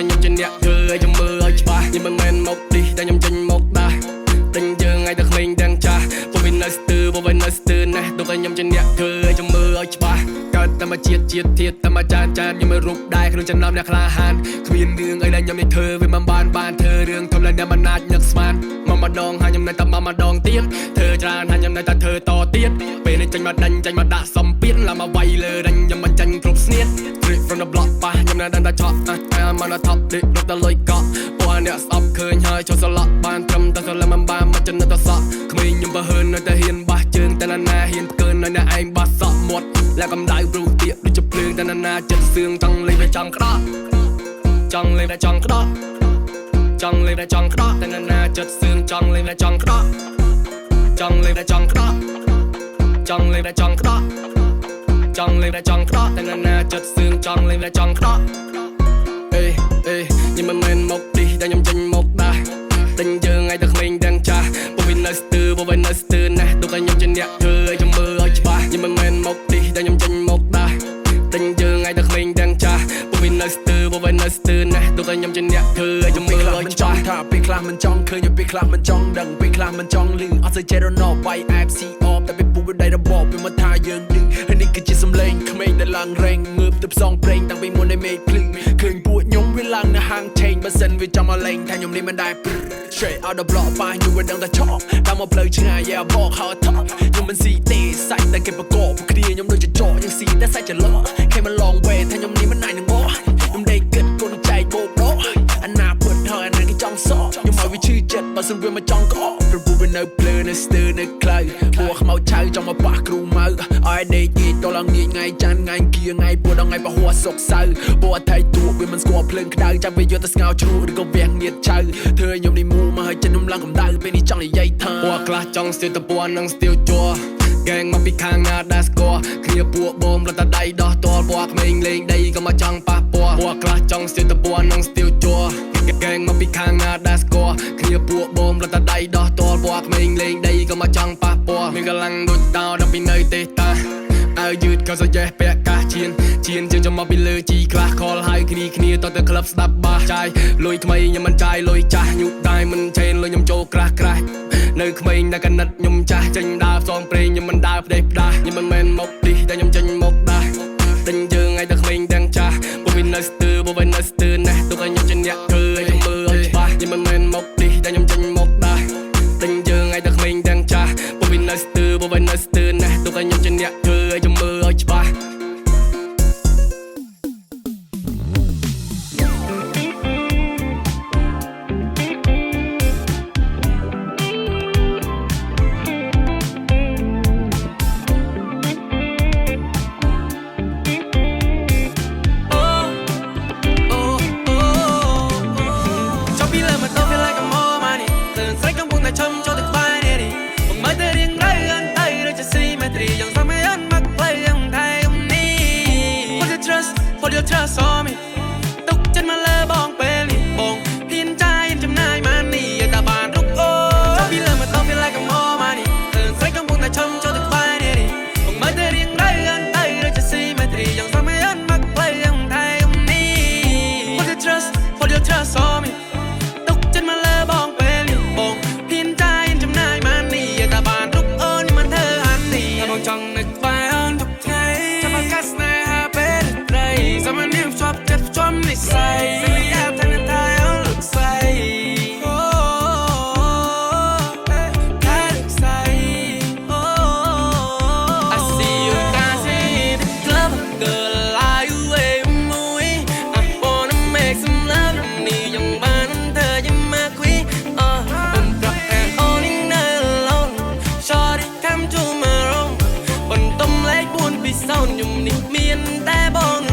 តែខ្ញុំជាអ្នកធ្វើឲ្យខ្ញុំមើលឲ្យច្បាស់ខ្ញុំមិនមែនមកឌីតែខ្ញុំចេញមកដាស់តែយើងឲ្យតែក្មេងទាំងចាស់ពួកវានៅស្ទើពួកវានៅស្ទើណាស់ទុកឲ្យខ្ញុំជាអ្នកធ្វើឲ្យខ្ញុំមើលឲ្យច្បាស់កើតតែមកជាតិធាតតែមកចានខ្ញុំមើលរូបដែរក្នុងចំណោមអ្នកក្លាហានគ្មានរឿងអីដែលខ្ញុំនេះធ្វើវាមិនបានធ្វើរឿងធំដែលអ្នកមិនអាចនឹកស្មានមកម្ដងហើយខ្ញុំនៅតែមកម្ដងទៀតធ្វើច្រើនហើយខ្ញុំនៅតែធ្វើតទៀតពេលនេះចេញមកដេញចេញមកដាក់សំពៀនឡើងមកវាយលើដេញខ្ញុំមិនចាញ់គ្រប់ស្នៀត Straight from the block ប៉ះខ្ញុំនៅតែឆក់I'm on the top ដេករត់តែលុយកក់ពួកអ្នកស្អប់ឃើញហើយចូលស្លាប់បានត្រឹមតែស្លាប់មិនបានមកចិននៅតែសក់ក្មេងខ្ញុំបើហើននៅតែហ៊ានបះជើងតែណាហ៊ានផ្កើនៅអ្នកឯងបះសក់មាត់และកំដៅព្រុសទៀតដូចជាភ្លើងតែណាចិត្តសឿងចង់លេងតែចង់ក្តោះចង់លេងតែចង់ក្តោះចង់លេងតែចង់ក្តោះតែណាចិត្តសឿងចង់លេងតែចង់ក្តោះចង់លេងតែចង់ក្តោះចង់លេងតែចង់ក្តោះចង់លេងតែចង់ក្តោះតែណាចិត្តសឿងចង់លេងតែចង់ក្តោះអេខ្ញុំមិនមែនមកឌីតែខ្ញុំចេញមកដាស់តែយើងឲ្យតែក្មេងទាំងចាស់ពួកវានៅស្ទើណាស់ទុកឲ្យខ្ញុំជាអ្នកធ្វើឲ្យខ្ញុំមើលឲ្យច្បាស់ខ្ញុំមិនមែនមកឌីតែខ្ញុំចេញមកដាស់តែយើងឲ្យតែក្មេងទាំងចាស់ពួកវានៅស្ទើណាស់ទុកឲ្យខ្ញុំជាអ្នកធ្វើឲ្យខ្ញុំមើលឲ្យច្បាស់ថាពេលខ្លះមិនចង់ឃើញពេលខ្លះមិនចង់ដឹងពេលខ្លះមិនចង់លឺអត់សូវចេះរណោវាយ FC អបតែពេលពូវាដៃរបបវាមកថាយើងឌឺហើយនេះគឺជាសំឡេងក្មេងដែលឡើងរែងងើបទៅផ្សងប្រេងតាំងពីមុននៃមេឃភ្លឺឃើញពួកខ្ញុំវាឡើងនៅហាងឆេងបើសិនវាចង់មកលេងថាខ្ញុំនេះមិនដែរ Straight out the block ប៉ះខ្ញុំវាដឹងតែឆក់តាមមកផ្លូវឆ្ងាយបកហៅថប់ខ្ញុំមិនស៊ីទេសាច់តែគេប្រកបពួកគ្នាខ្ញុំដូចចកយ៉ាងស៊ីតែសាច់ច្រឡោគេមក long way ថាខ្ញុំនេះមិនណៃនឹងមកខ្ញុំដេកគិតកូនចែកបោកបោអាណាពុតហើយអាណាគេចង់សក់ខ្ញុំឲ្យវាឈឺចិត្តបើសិនវាមកចង់ក្អកព្រោះពួកវានៅភ្លើនៅស្ទើនៅខ្លៅពួកខ្មោចឆៅចង់មកប៉ះគ្រូម៉ៅឲ្យដេកញីតឡើងញីថ្ងៃច័ន្ទថ្ងៃគៀថ្ងៃពួតដល់ថ្ងៃពហុសុកសៅពួកអថៃទួវាមិនស្គាល់ភ្លើងក្តៅចាំវាយកទៅស្ងោជ្រក់ឬក៏វាំងងៀតឆៅធ្វើខ្ញុំនេះមូមកឲ្យចិនខ្ញុំឡើងកម្ដៅពេលនេះចង់និយាយថាពួកខ្លះចង់ស្ទើតពួននឹងស្ទើជួកែងមកពីខាងណាដែលស្គាល់គ្នាពួកបងរត់តែដៃដោះតលពួកក្មេងលេងដីក៏មកចង់ប៉ះពាល់ពួកខ្លះចង់ស្ទើតពួននឹងស្ទើជួកែងមកពីខាងណាដែលស្គាល់គ្នាពួកបងរត់តែដៃដោះតលពួកក្មេងលេងដីក៏មកចង់ប៉ះពាល់មានកម្លាំងដូចតោដល់ពីនៅទេតាឲ្យយឺតក៏សយេះពាក់កាសជៀនចាំមកពីលើជីខ្លះខលហើយគ្នាតទៅក្លឹបស្ដាប់បាសចាយលុយថ្មីខ្ញុំមិនចាយលុយចាស់ញូតតែមិនចេញលុយខ្ញុំចូលក្រាស់នៅក្មេងតែកណិតខ្ញុំចាស់ចេញដើរផ្សងព្រេងខ្ញុំមិនដើរផ្ដេសផ្ដាស់ខ្ញុំមិនមែនមកឌីតែខ្ញុំចេញមកដាស់តែយើងឲ្យតែក្មេងទាំងចាស់ពួកវានៅស្ទើណាស់ទុកឲ្យខ្ញុំជាអ្នកធ្វើឲ្យខ្ញុំមើលឲ្យច្បាស់ខ្ញុំមិនមែនមកឌីតែខ្ញុំចេញមកដាស់តែយើងឲ្យតែក្មេងទាំងចាស់ពួកវានៅស្ទើណាស់ទុកឲ្យខ្ញុំជាអ្នកធ្វើឲ្យខ្ញុំមើលឲ្យច្បាស់Trust on me ទុកចិត្តមកលើបងពេលនេះបងហ៊ានចាយចំណាយមកនេះឲ្យតែបានរុកអូចាប់ពីលើមកទៅ feel like I'm all money ទៅស្រីកំពុងតែឈំចូលទៅក្បែរនេះបងមើលតែរៀងរៃអន់ទៅដូចជាស៊ីមេត្រីយ៉ាងសមអន់មកផ្លៃយ៉ាងថៃអំនេះ Put your trust on me ទុកចិត្តមកលើបងពេលនេះបងហ៊ានចាយចំណាយមកនេះឲ្យតែបានរុកអូនេះមិនធ្វើអាននេះបងចង់នៅក្បែរអន់ទុកថ្ងៃចាំមកកាស្នេហាពេលSome of them shop just from the side. Silly out and the tile looks like. That looks like. I see you dancing in the club, girl. Are you with me? I wanna make some love with me. Young man, I'm my queen. I'm broken all in alone. Shorty, come to my room. When Tom like won't be sound, you need me and that bone.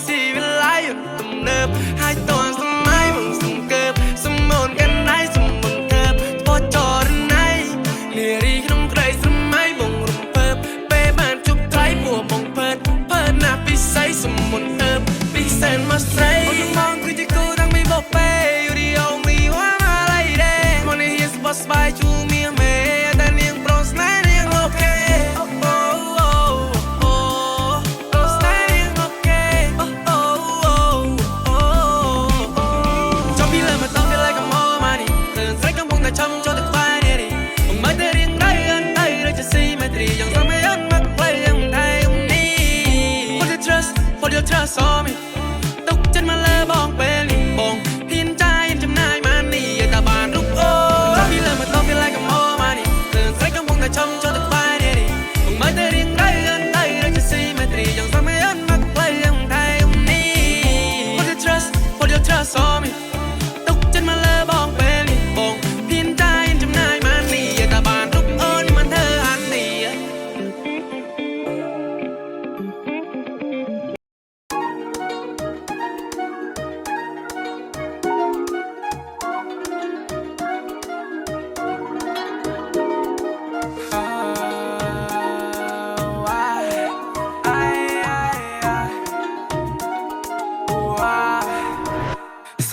See you lying, tụm nớp hai toàn sớm mai mừng sớm cướp sớm mồnกันได้สมบูรณ์เติบพอจอดในเลียรีขนมไกรสมไม้บงรุมเพิบเป้บ้านจุบไทยบัวบงเพิดหน้าปีใสสมบูรณ์เติบปีแสนมาใส่คนมองคือจะกูตั้งไม่บอกเป้อยู่ดีเอามีว่ามาไล่เด้มันในเฮียสปอร์ตสบายชูเมียเมย์แต่เนียงโปรสไนเนียงโอเค trust on me ទុកចិត្តមកលើបងពេលនេះបងហ៊ានចាយចំណាយមកនេះឲ្យតែបានរូបអូពីលើមកទៅ feel like I'm all money គ្រឿងស្រីកំពុងតែចំចូលទៅក្បែរនេះបងមើលទៅរៀងដៃអន់ដៃដូចជាស៊ីមេត្រីយ៉ាងសម័យអន់មកផ្លៃយ៉ាងថៃនេះ Put your trust on me ទុកចិត្តមកលើបងពេលនេះបងហ៊ានចាយចំណាយមកនេះឲ្យតែបានរូបអូនេះមិនធ្វើអាននេះ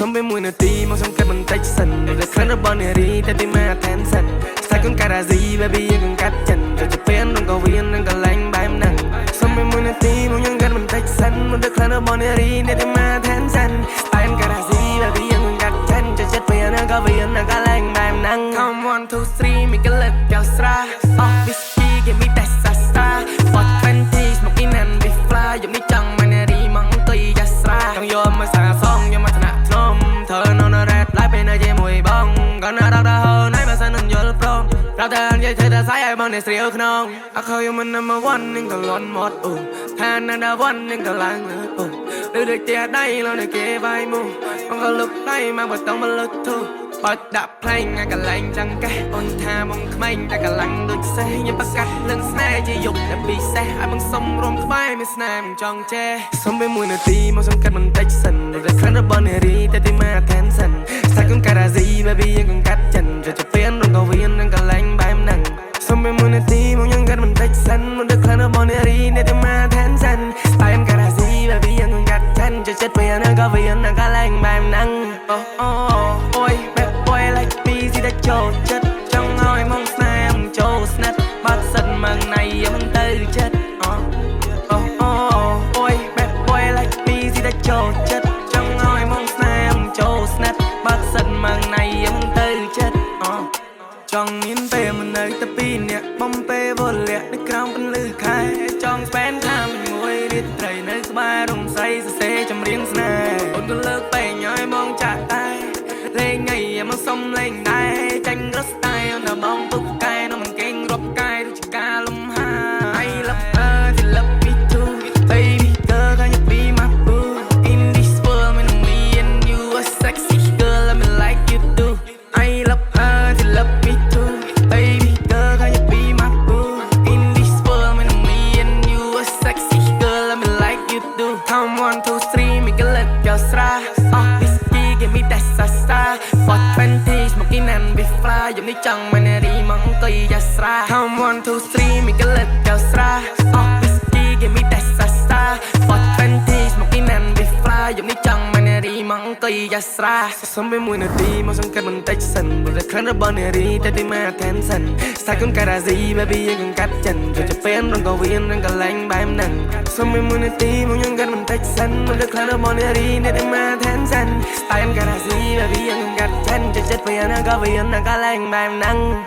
Some bên mùi nửa tí mong xong cách bằng tách sần rồi khăn nó bọn nửa đi ta tim mà thèm sần sai con cara gì baby em con cắt chân rồi chụp phén đừng có viên đừng có lạnh ba em nặng Some bên mùi nửa tí mong nhung cách bằng tách sần muốn được khăn nó bọn nửa đi ta tim mà thèm sần sai con cara gì baby em con cắt chân rồi chụp phén đừng có viên đừng có lạnh ba em nặng Come 1, 2, 3 mình cái lật kéo xa Off whiskey give me that sasta For 20 smoking and be fly dùng đi chẳng mà nè đi mong tùy ra xa Trong vô mà xa xong nhưng mà thằng thơ nó rap lại bên nơi chơi mùi bông còn nó đau đau hơn nãy mà sao nên vô lúc rao tên dây chơi ta sai ai bằng để xíu không à khơi yêu mình number one nhưng còn lon một than anh đã one nhưng còn lang nữa đưa được tia đây lo để kê vai mu còn có lúc đây mà bật tông mà lướt thu bật đạp play ngay cả lạnh chẳng cái ôn tha mong khmanh ta cả lạnh đôi xe nhưng bắt cắt lưng xe chỉ dục để bị xe ai bằng sông rôm khmai mình snap trong che sông bên mùi nửa tí mong sông cắt bằng tách sần rồi khăn nó bọn nè đi ta tim mà thèm sần sai con cara gì baby em còn cắt chân rồi chụp phén đừng có viên đừng có lạnh ba em nặng sông bên mùi nửa tí mong nhung cắt bằng tách sần muốn được khăn nó bọn nè đi ta tim mà thèm sần sai con cara gì baby em còn cắt chân rồi chết phén đừng có viên đừng có lạnh ba em nặng ôi boy like me gì đã trộn chất trong ngôi mong snap trộn snap bắt sân mừng này em tư chất ôi bad boy like me gì đã trộn chất trong ngôi mong snap trộn snap bắt sân mừng này em tư chất trong miền tây mình nơi tập pin nè bom pe vô lẹ để còng bên lư khai trong span tham ngồi đi trời nơi ba đồng say xe trong riêng này ôn con lơ bay nhói mong chặt tay lên ngày em mang sông lên đai tranh rất style nó bóng túc cay nó mình keng rock cay chỉ ca lum ha I love thì love me too baby girl can you be my boo in this world me and you are sexy girl let me like you do I love thì love me too baby girl can you be my boo in this world me and you are sexy girl let me like you do come 1, 2, 3 mình cái lật kéo xa give me that sasta for 20 smoking and be fly dùng đi chẳng mà nè đi mong tùy ra xa come 1, 2, 3 mình cái lật kéo xa whiskey give me that sasta for 20 smoking and be fly dùng đi chẳng mà nè đi mong tùy ra xa sống bên mùi nửa tí mong xong cắt bằng tách sần rồi khăn nó bọn nè đi ta tim mà thèm sần sai con cara gì baby em còn cắt chân rồi chụp phén đừng có viên đừng có lạnh ba em nặng sống bên mùi nửa tí mong nhung cắt bằng tách sần rồi khăn nó bọn nè đi ta tim mà thèm sần sai con cara gì baby em còn cắt chân rồi chết phén đừng có viên đừng có lạnh ba em nặng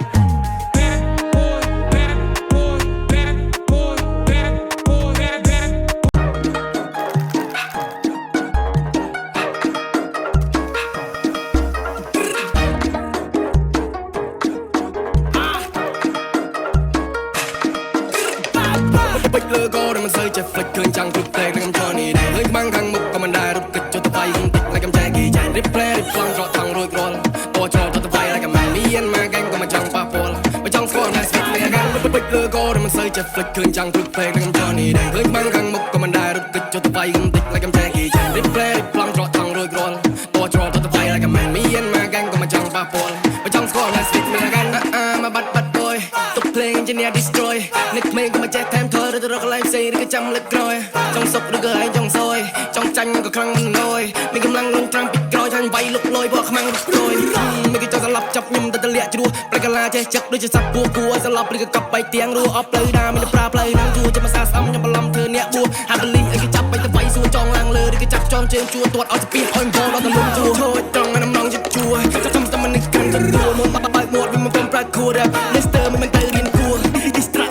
bích lơ cô đang rơi chật flick cơn chẳng thực tế đang cho ni đây hơi mang thằng mục còn mình đài rụt kịch cho tập bay không tịch lại cầm trái kỳ chạy replay replay rõ thằng rồi roll ô cho tập bay lại cầm màn mi and mà gang còn mà chẳng pa pol mà trong score này speed này gang bích lơ cô đang rơi chật flick cơn chẳng thực tế đang cho ni đây hơi mang thằng mục còn mình đài rụt kịch cho tập bay không tịch lại cầm trái kỳ chạy replay replay rõ thằng rồi roll ô cho tập bay lại cầm màn mi and mà gang còn mà chẳng pa pol mà trong score này speed này gang mà bắt boy tục play engineer destroy nick mình còn mà chết thêm thôi rồi cái life say cái trăm lật rồi trong sốc được ai trong sôi trong tranh có khăn mình ngồi mình cầm lăng luôn trăng bịt rồi thành vay lục lôi bỏ khăn rồi mình cái cho ta lập chọc nhung ta liệt chua play cái la che chắc đôi chân sắp bua cua ta lập cái cặp bay tiếng rua off play đa mình pra play năng chua cho mà xa xăm cho mà làm thơ nhẹ bua happily cái chắp bay ta vay xuống trong lăng lơ cái chắp tròn trên chua tuột ở speed oi vô nó ta luôn chua thôi trong anh nong chip chua trong tâm mình cần thật chua muốn bắt bay một mình cầm pra cua đẹp Mister mình tay riêng cua distra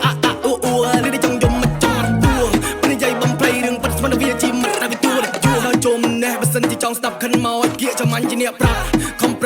đi trong dòng mà trong mặt tua bên dây bấm play đường bắt mà nó vía chim mặt ra cái tua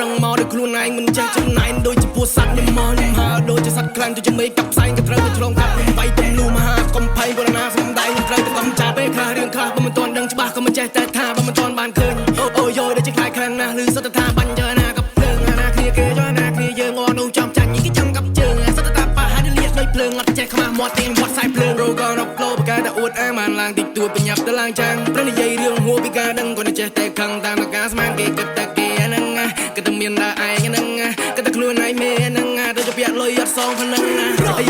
ដឹងមកដោយខ្លួនឯងមិនចេះចំណាយដូចជាពូសត្វញ៉ាំមកញ៉ាំហើដូចជាសត្វខ្លាំងដូចជាមេកាប់ផ្សែងក៏ត្រូវតែឆ្លងកាត់ខ្ញុំវាយទំលូមហាកំភៃបុរាណាសំដែងខ្ញុំត្រូវតែកំចាត់ពេលខ្លះរឿងខ្លះបើមិនទាន់ដឹងច្បាស់ក៏មិនចេះតែថាបើមិនទាន់បានឃើញអូយោដូចជាខ្លាចខ្លាំងណាស់ឬសុទ្ធតែថាបាញ់យកណាក៏ភ្លើងណាគ្នាគេយកណាគ្នាយើងងនោះចំចាញ់នេះគេចាំកាប់ជើងសុទ្ធតែប៉ះហើយលៀតដូចភ្លើងអត់ចេះខ្មាស់មាត់ទៀងវត្តខ្សែភ្លើងរោក៏រកលោបកាតែអួតអាបានឡើងតិចតួចបញ្ញាប់ទៅឡើងចាំងព្រោះនិយាយរឿងហួរពីការដឹងក៏ចេះតែខឹងតាមការស្មានគេគិតតែគេហ្នឹងណាគិតតែមានតែឯងហ្នឹងណាគិតតែខ្លួនឯងមេហ្នឹងណាដូចជាពាក់លុយអត់សងហ្នឹងណាអា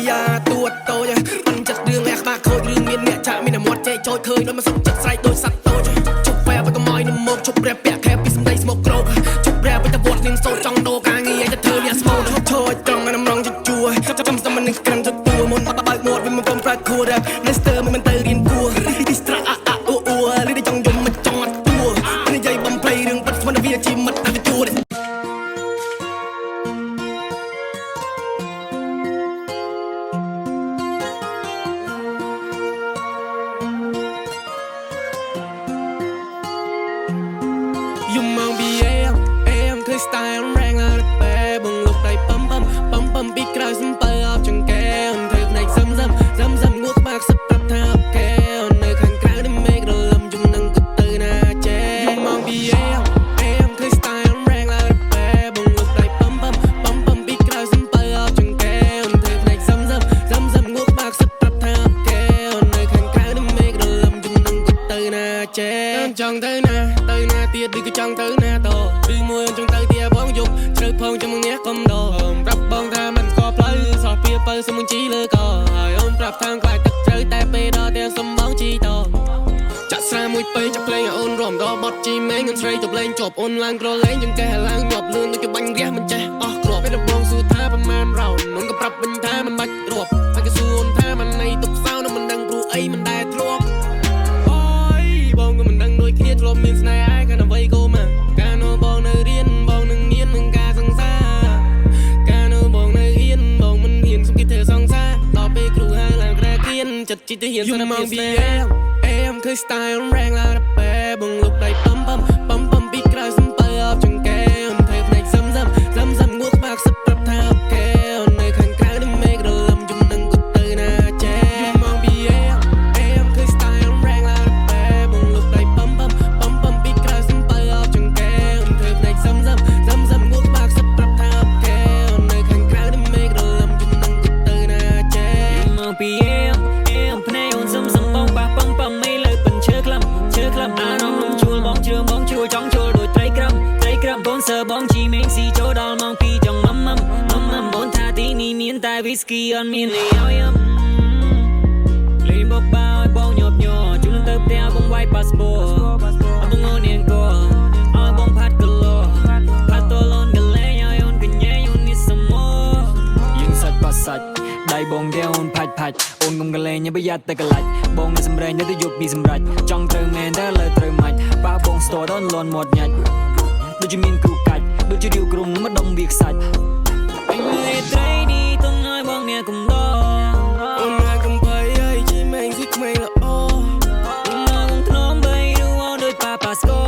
យ៉ាទួតតូចអន់ចិត្តរឿងលះក្បាក់ខូចរឿងមានអ្នកចាក់មានតែមាត់ចែកចោចឃើញដល់មកសុខចិត្តស្រែកដូចសត្វតូចជប់បែបទៅមកនឹងមកជប់រែពាក់ខែពីសំដីស្មុកក្រោកជប់រែទៅវត្តនឹងសូចចង់ដោការងារតែធ្វើលះស្មូតឈោចត្រង់អានំរងជួចាំស្មិននឹងក្រាំទៅទួមុនបើកមាត់វាមិនបំប្រាច់ខួររ៉ាប់ Nester មិនទៅរៀនគួរ Distra អូលីចង់យំមិនចង់អត់ទួនិយាយបំភ្លៃរឿងបាត់ស្មិនវាជាមិត្តតែជួរយំមកពីអេមគឺ style រ៉ាំងដល់បែបងលុកដៃបំពីក្រៅសំបើអបចង្កែធ្វើផ្នែកសឹមងួរក្បាលខ្សឹបប្រាប់ថាអបកែនៅខាងក្រៅនេះមេករលឹមយំនឹងក៏ទៅណាចេយំមកពីអេមគឺ style រ៉ាំងដល់បែបងលុកដៃបំពីក្រៅសំបើអបចង្កែធ្វើផ្នែកសឹមងួរក្បាលខ្សឹបប្រាប់ថាអបកែនៅខាងក្រៅនេះមេករលឹមយំនឹងក៏ទៅណាចេយចង់ទៅណាទៀតឬក៏ចង់ទៅណាតឬមួយចង់ទៅទៀតបងយប់ជ្រៅផងជាមួយអ្នកកុំដោប្រាប់បងថាមិនស្គាល់ផ្លូវសោះពីបើសមុនជីលើកហើយអូនប្រាប់ថាខ្លាចទឹកជ្រៅតែពេលដល់តែសំបងជីតចាក់ស្រាមួយពេកចាប់ភ្លេងឲ្យអូនរំដល់បត់ជីមេងអូនស្រីទៅលេងជាប់អូនឡើងក្រលេងចង្កេះឡើងញាប់លឿនដូចជាបាញ់រះមិនចេះអស់គ្រាប់ពេលបងសួរថាប្រមាណរោនអូនក៏ប្រាប់វិញថាមិនបាច់រាប់ហើយក៏សួរអូនថាមិនណៃទុកសោនឹងមិនដឹងព្រោះអីមិនដែលធ្លាប់អូយបងក៏មិនដឹងដូចគ្នាធ្លាប់មានស្នេហ៍កាលអ្វីក៏មកកាលនោះបងនៅរៀនបងនឹងញៀននឹងការសង្សារកាលនោះបងនៅរៀនបងមិនហ៊ានសុំគេធ្វើសង្សារដល់ពេលគ្រូហៅឡើងក្រែគៀនចិត្តជីទៅហ៊ានសិនមកពីអេមគឺ style រ៉ាំងឡាបែបងលុកដៃបំពីក្រៅសំបើអបចង្កែធ្វើផ្នែកសឹមងួរក្បាលខ្សឹបប្រាប់ថាអបកែនៅខាងក្រៅនេះមេករលឹមយំនឹងក៏ទៅណាចេយំមកពីអេមគឺ style រ៉ាំងឡាបែបងលុកដៃបំពីក្រៅសំបើអបចង្កែធ្វើផ្នែកសឹមងួរក្បាលខ្សឹបប្រាប់ថាអបកែនៅខាងក្រៅនេះមេករលឹមយំនឹងក៏ទៅណាចេយំមកពីអេមភ្នែកអូនសឹមបងប៉ះបំមេលើពិនឈើក្លឹមអារម្មណ៍លំជួលបងជ្រឿបងជួលចង់ជួលដូចត្រីក្រាំបូនសើបងជីមេងស៊ីចូលដល់ម៉ោង2ចង់ម៉មបូនថាទីនេះមានតែ whisky អត់មាននេះឲ្យលេងបបោឲ្យបងញាប់ញ័រជួលទៅផ្ទះបងវាយ passport អត់បងអូននាងក៏ឲ្យបងផាត់កលោតលូនកលែងឲ្យអូនកញ្ញែអូននេះសមយើងសាច់ប៉ាសាច់ដៃបងតែអូនផាច់អូនកុំកលែងប្រយ័ត្នតែកលាច់បងនៅសម្រែងនៅទៅយប់ពីសម្រាប់ចង់ត្រូវមែនតែលើត្រូវមាច់ប៉ាបងស្ទរដល់លន់មាត់ញាច់ដូចជាមានគ្រូកាច់ដូចជារាវក្រុមមកដុំវាខ្សាច់អញលើត្រីនេះទុំឲ្យបងអ្នកកុំដោអូនមកកំភៃឲ្យជីមេងស៊ីក្មេងល្អអូនមកក្នុងធ្នមបីរូអូនដូចប៉ាស្គរ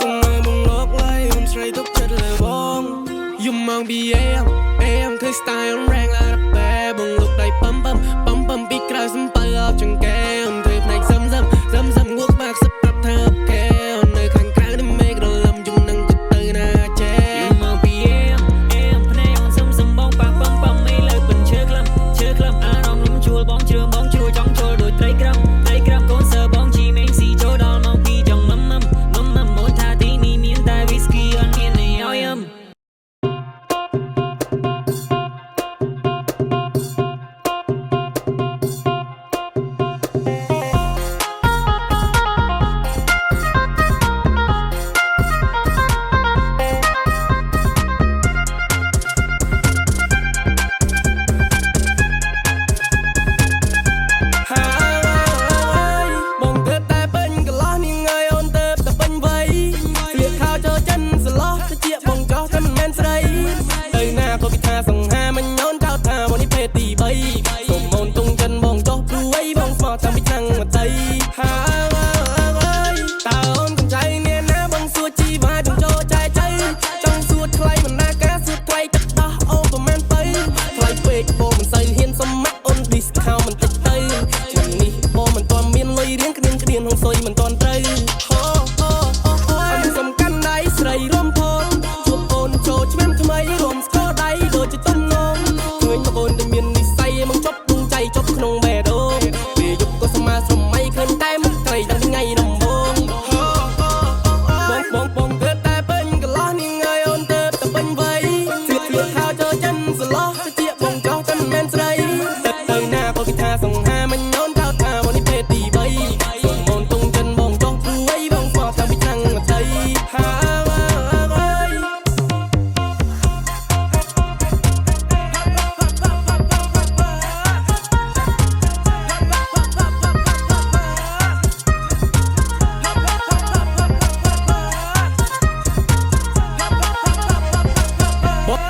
ទុំឲ្យបងលោកឡៃអូនស្រីទុកចិត្តលើបងយំមកពីអេមគឺ style រ៉ាំងឡាបែបងលុកដៃបំពីក្រៅសំបើអបចង្កែធ្វើផ្នែកសឹមងួរក្បាលខ្សឹបប្រាប់ថាអបកែនៅខាងក្រៅនេះមេករលឹមយំនឹងក៏ទៅណាចេយំមកពីអេមភ្នែកអូនសឹមបងប៉ះបំមេលើពិនឈើក្លឹមអារម្មណ៍លំជួលបងជ្រឿបងជួលចង់ជួលដូចត្រីក្រាំកូនសើបងជីមេងស៊ីចូលដល់ម៉ោង2ចង់ម៉មបូនថាទីនេះមានតែ whisky អត់មាននេះឲ្យ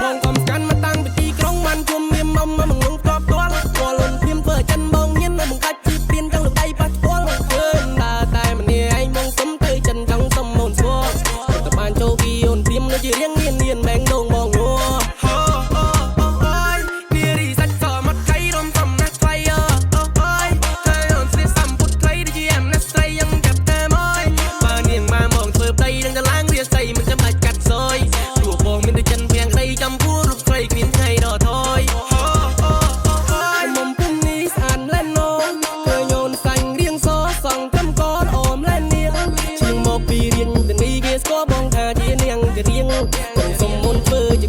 បងកំស្កាន់មកតាំងពីទីក្រុងបានជុំមានមុំមកងងក្របទាល់គល់លន់ព្រាមធ្វើចិនបងញៀននៅបង្កាច់ជីព្រៀនចង់លើដៃប៉ះស្គាល់មកឃើញដើរតែម្នាក់ឯងមកសុំទៅចិនចង់សុំមុនស្វតែបានចូលគីអូនព្រាមនៅជារៀងញៀនបែងដងបងងัวនារីសាច់សមកថៃរំសំណាស់ថ្លៃតែអូនស្រីសំពុតថ្លៃដូចជាអំណាស់ស្រីយ៉ាងចាប់តែមកបើនាងមកមកធ្វើប្តីនឹងតឡើងរាសីមិនចាំបាច់កាត់សយព្រោះបងមានតែចិនព្រៀងក្តីចំពោះរូបស្រីគ្មានថ្ងៃដកថយមុំពុំនេះស្អាតលែនណូឃើញអូនសាញ់រៀងសសងត្រឹមកនអមលែននាងជាងមកពីរៀនទៅនេះគេស្គាល់បងថាជានាងជារៀងកុំសុំមុនធ្វើជា